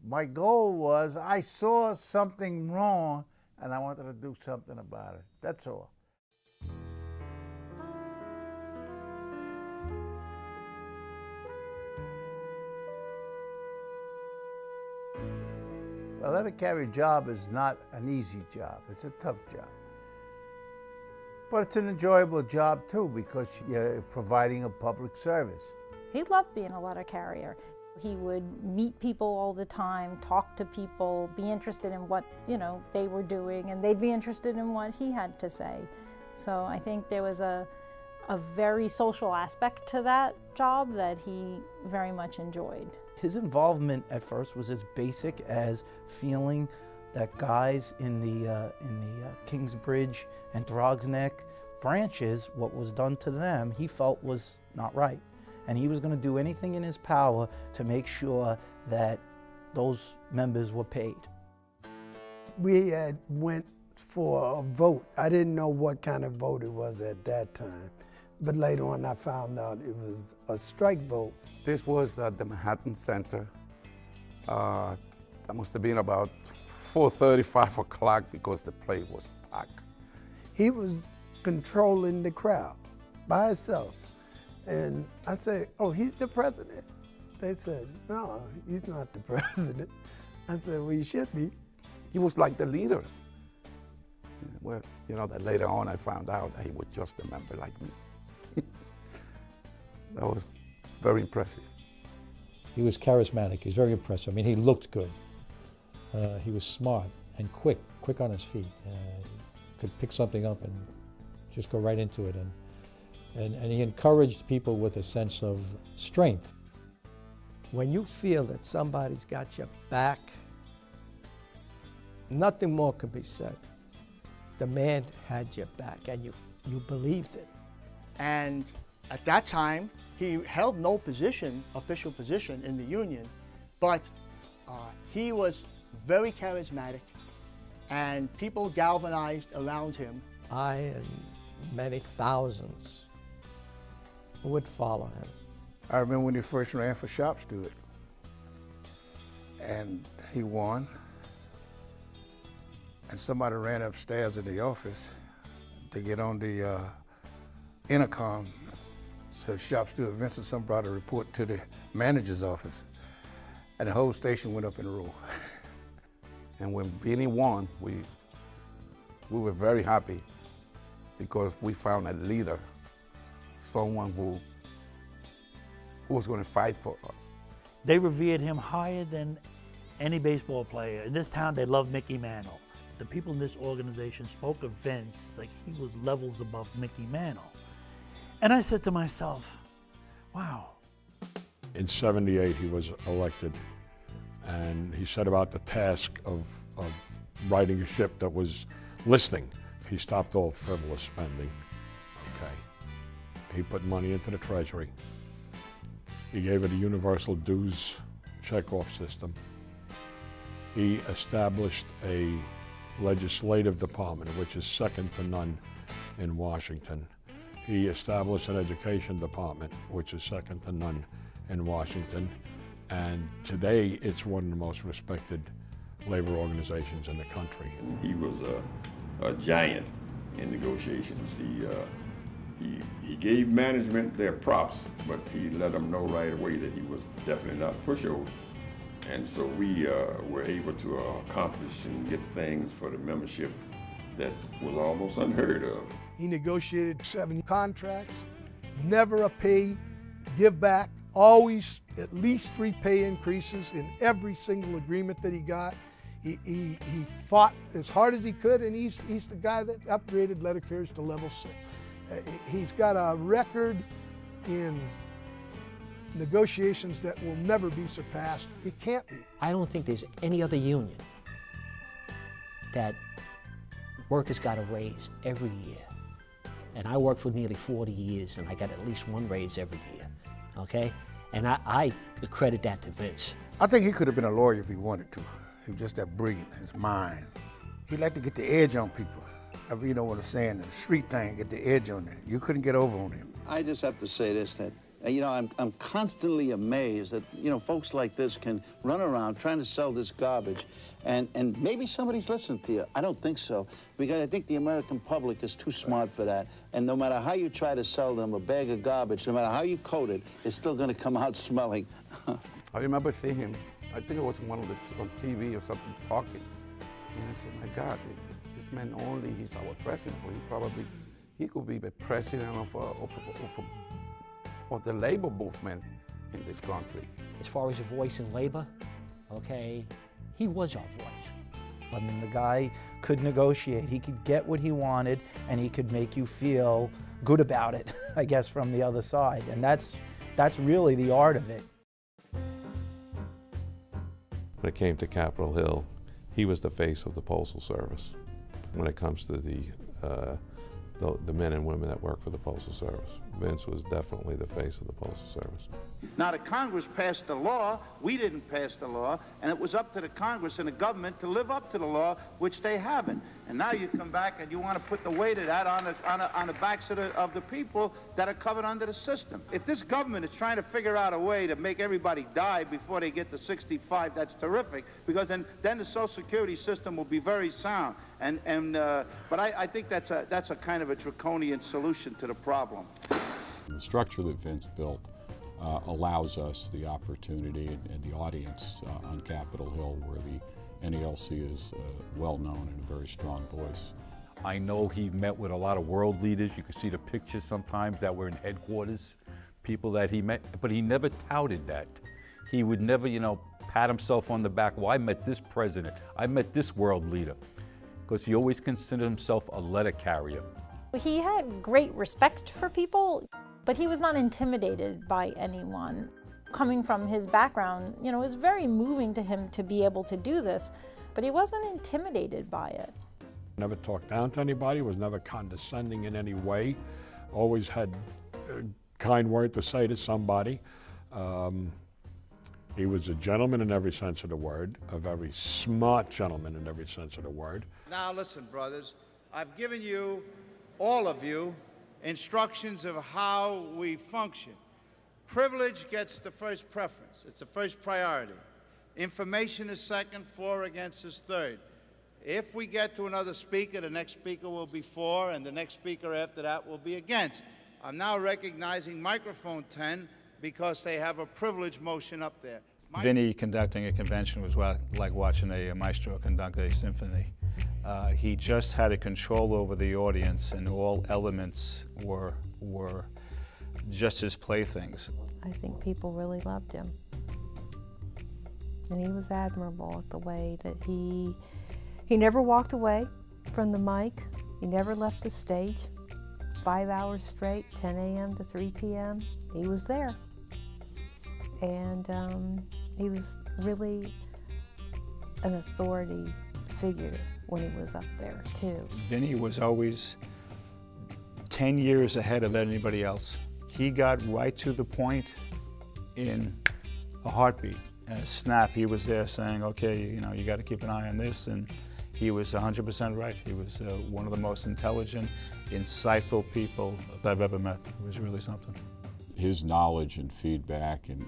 My goal was I saw something wrong and I wanted to do something about it. That's all. A letter carrier job is not an easy job. It's a tough job. But it's an enjoyable job too because you're providing a public service. He loved being a letter carrier. He would meet people all the time, talk to people, be interested in what, they were doing, and they'd be interested in what he had to say. So I think there was a very social aspect to that job that he very much enjoyed. His involvement at first was as basic as feeling that guys in the Kingsbridge and Throgs Neck branches, what was done to them, he felt was not right. And he was going to do anything in his power to make sure that those members were paid. We had went for a vote. I didn't know what kind of vote it was at that time, but later on I found out it was a strike vote. This was at the Manhattan Center. That must have been about 4:30, 5 o'clock because the place was packed. He was controlling the crowd by himself. And I said, "Oh, he's the president." They said, "No, he's not the president." I said, "Well, he should be." He was like the leader. Well, that later on I found out that he was just a member like me. That was very impressive. He was charismatic. He was very impressive. I mean, he looked good. He was smart and quick on his feet. Could pick something up and just go right into it. And he encouraged people with a sense of strength. When you feel that somebody's got your back, nothing more can be said. The man had your back and you believed it. And at that time, he held no official position in the union, but he was very charismatic and people galvanized around him. I and many thousands would follow him. I remember when he first ran for shop steward and he won. And somebody ran upstairs in the office to get on the intercom. So shop steward Vincent Sombrotto report to the manager's office. And the whole station went up in a row. And when Benny won, we were very happy because we found a leader, someone who was going to fight for us. They revered him higher than any baseball player. In this town, they loved Mickey Mantle. The people in this organization spoke of Vince like he was levels above Mickey Mantle. And I said to myself, wow. In '78, he was elected, and he set about the task of righting a ship that was listing. He stopped all frivolous spending. Okay. He put money into the Treasury. He gave it a universal dues checkoff system. He established a legislative department, which is second to none in Washington. He established an education department, which is second to none in Washington. And today, it's one of the most respected labor organizations in the country. He was a giant in negotiations. He gave management their props, but he let them know right away that he was definitely not a pushover. And so we were able to accomplish and get things for the membership that was almost unheard of. He negotiated 7 contracts, never a pay give back, always at least 3 pay increases in every single agreement that he got. He fought as hard as he could, and he's the guy that upgraded letter carriers to level 6. He's got a record in negotiations that will never be surpassed. It can't be. I don't think there's any other union that workers got a raise every year. And I worked for nearly 40 years, and I got at least 1 raise every year, okay? And I credit that to Vince. I think he could have been a lawyer if he wanted to. He was just that brilliant, his mind. He liked to get the edge on people. You know what I'm saying, the street thing, get the edge on them. You couldn't get over on him. I just have to say this, that You know, I'm constantly amazed that, you know, folks like this can run around trying to sell this garbage, and maybe somebody's listening to you. I don't think so, because I think the American public is too smart for that. And no matter how you try to sell them a bag of garbage, no matter how you coat it, it's still going to come out smelling. I remember seeing him, I think it was on TV or something, talking. And I said, my God, this man only, he's our president, but he could be the president of the labor movement in this country. As far as a voice in labor, okay, he was our voice. I mean, the guy could negotiate. He could get what he wanted, and he could make you feel good about it, I guess, from the other side. And that's really the art of it. When it came to Capitol Hill, he was the face of the Postal Service when it comes to the men and women that work for the Postal Service. Vince was definitely the face of the Postal Service. Now, the Congress passed the law. We didn't pass the law, and it was up to the Congress and the government to live up to the law, which they haven't. And now you come back and you want to put the weight of that on the backs of the people that are covered under the system. If this government is trying to figure out a way to make everybody die before they get to 65, that's terrific, because then the Social Security system will be very sound. But I think that's a kind of a draconian solution to the problem. The structure that Vince built allows us the opportunity and the audience on Capitol Hill, where the NALC is well known and a very strong voice. I know he met with a lot of world leaders. You can see the pictures sometimes that were in headquarters, people that he met, but he never touted that. He would never, you know, pat himself on the back. Well, I met this president, I met this world leader, because he always considered himself a letter carrier. He had great respect for people, but he was not intimidated by anyone. Coming from his background, you know, it was very moving to him to be able to do this, but he wasn't intimidated by it. Never talked down to anybody, was never condescending in any way, always had a kind word to say to somebody. He was a gentleman in every sense of the word, a very smart gentleman in every sense of the word. Now listen, brothers, I've given you, all of you, instructions of how we function. Privilege gets the first preference. It's the first priority. Information is second, for against is third. If we get to another speaker, the next speaker will be for, and the next speaker after that will be against. I'm now recognizing microphone 10 because they have a privilege motion up there. Vinny conducting a convention was like watching a maestro conduct a symphony. He just had a control over the audience, and all elements were just his playthings. I think people really loved him. And he was admirable at the way that he never walked away from the mic. He never left the stage. 5 hours straight, 10 a.m. to 3 p.m., he was there. And he was really an authority figure when he was up there, too. Vinny was always 10 years ahead of anybody else. He got right to the point in a heartbeat, and a snap. He was there saying, okay, you know, you got to keep an eye on this, and he was 100% right. He was one of the most intelligent, insightful people that I've ever met. It was really something. His knowledge and feedback and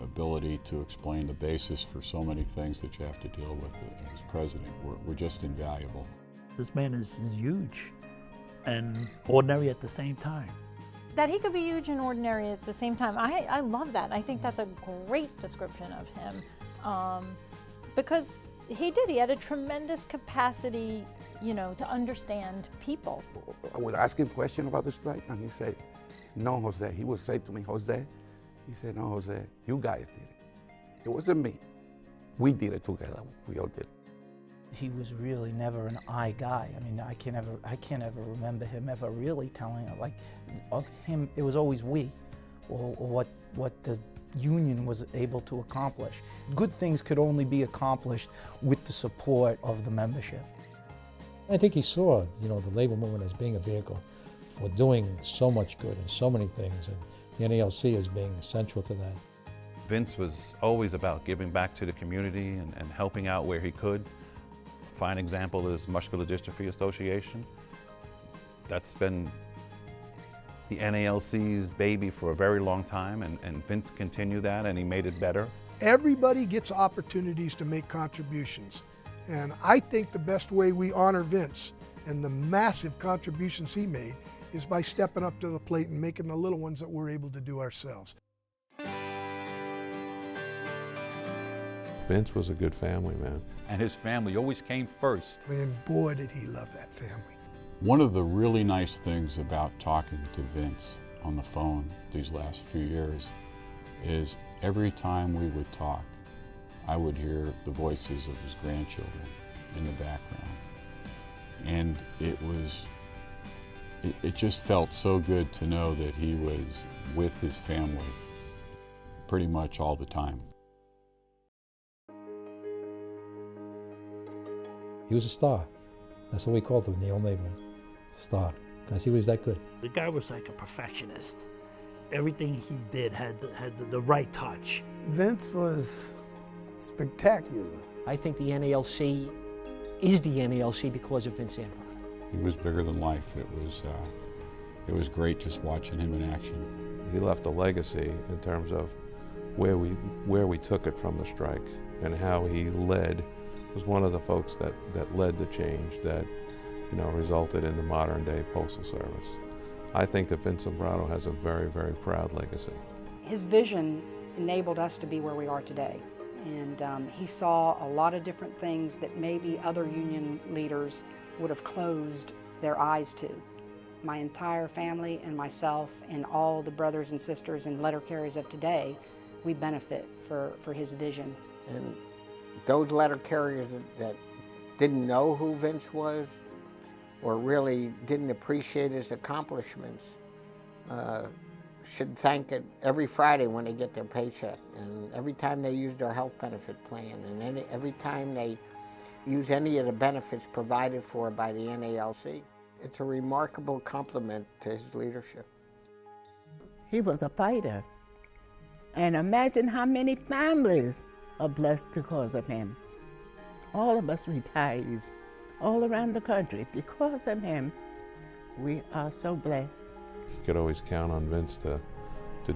ability to explain the basis for so many things that you have to deal with as president were just invaluable. This man is huge and ordinary at the same time. That he could be huge and ordinary at the same time, I love that. I think that's a great description of him, because he had a tremendous capacity, you know, to understand people. I would ask him a question about the strike, and he said, no, Jose. He would say to me, Jose, he said, no, Jose, you guys did it. It wasn't me. We did it together. We all did. He was really never an I guy. I mean, I can't ever remember him ever really telling, like, of him. It was always we, or what the union was able to accomplish. Good things could only be accomplished with the support of the membership. I think he saw, you know, the labor movement as being a vehicle for doing so much good and so many things, and the NALC as being central to that. Vince was always about giving back to the community and helping out where he could. A fine example is Muscular Dystrophy Association. That's been the NALC's baby for a very long time, and Vince continued that, and he made it better. Everybody gets opportunities to make contributions. And I think the best way we honor Vince and the massive contributions he made is by stepping up to the plate and making the little ones that we're able to do ourselves. Vince was a good family man. And his family always came first. And boy, did he love that family. One of the really nice things about talking to Vince on the phone these last few years is every time we would talk, I would hear the voices of his grandchildren in the background. And it just felt so good to know that he was with his family pretty much all the time. He was a star. That's what we called him in the old neighborhood. Star, because he was that good. The guy was like a perfectionist. Everything he did had the right touch. Vince was spectacular. I think the NALC is the NALC because of Vince Zambrotto. He was bigger than life. It was great just watching him in action. He left a legacy in terms of where we took it from the strike and how he led. Was one of the folks that led the change that, resulted in the modern day Postal Service. I think that Vince Sombrotto has a very, very proud legacy. His vision enabled us to be where we are today. And he saw a lot of different things that maybe other union leaders would have closed their eyes to. My entire family and myself and all the brothers and sisters and letter carriers of today, we benefit for his vision. And those letter carriers that didn't know who Vince was or really didn't appreciate his accomplishments should thank it every Friday when they get their paycheck, and every time they use their health benefit plan, and every time they use any of the benefits provided for by the NALC. It's a remarkable compliment to his leadership. He was a fighter. And imagine how many families are blessed because of him. All of us retirees, all around the country, because of him, we are so blessed. You could always count on Vince to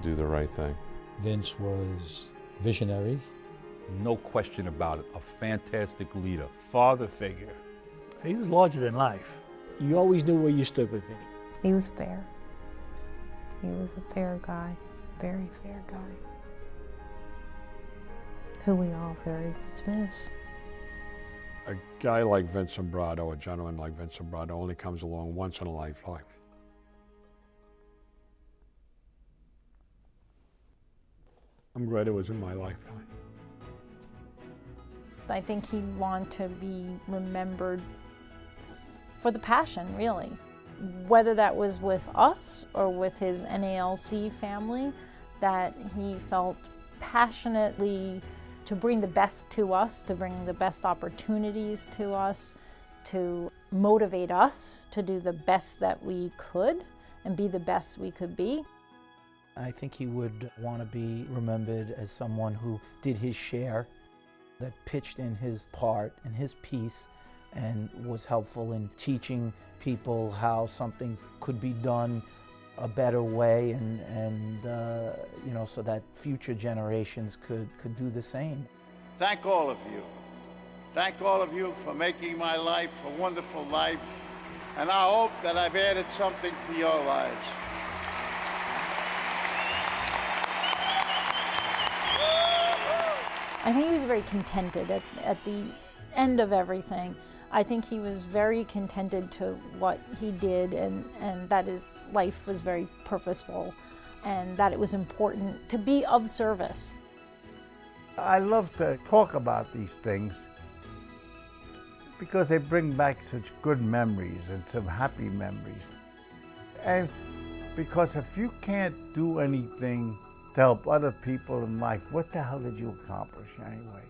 do the right thing. Vince was visionary. No question about it, a fantastic leader. Father figure. He was larger than life. You always knew where you stood with Vinny. He was fair. He was a fair guy, very fair guy, who we all very much miss. A guy like Vince Sombrotto, a gentleman like Vince Sombrotto, only comes along once in a lifetime. I'm glad it was in my lifetime. I think he wanted to be remembered for the passion, really. Whether that was with us or with his NALC family, that he felt passionately to bring the best to us, to bring the best opportunities to us, to motivate us to do the best that we could and be the best we could be. I think he would want to be remembered as someone who did his share, that pitched in his part and his piece, and was helpful in teaching people how something could be done a better way, and so that future generations could do the same. Thank all of you. Thank all of you for making my life a wonderful life, and I hope that I've added something to your lives. I think he was very contented at the end of everything. I think he was very contented to what he did, and that his life was very purposeful, and that it was important to be of service. I love to talk about these things because they bring back such good memories and some happy memories. And because if you can't do anything to help other people in life, what the hell did you accomplish anyway?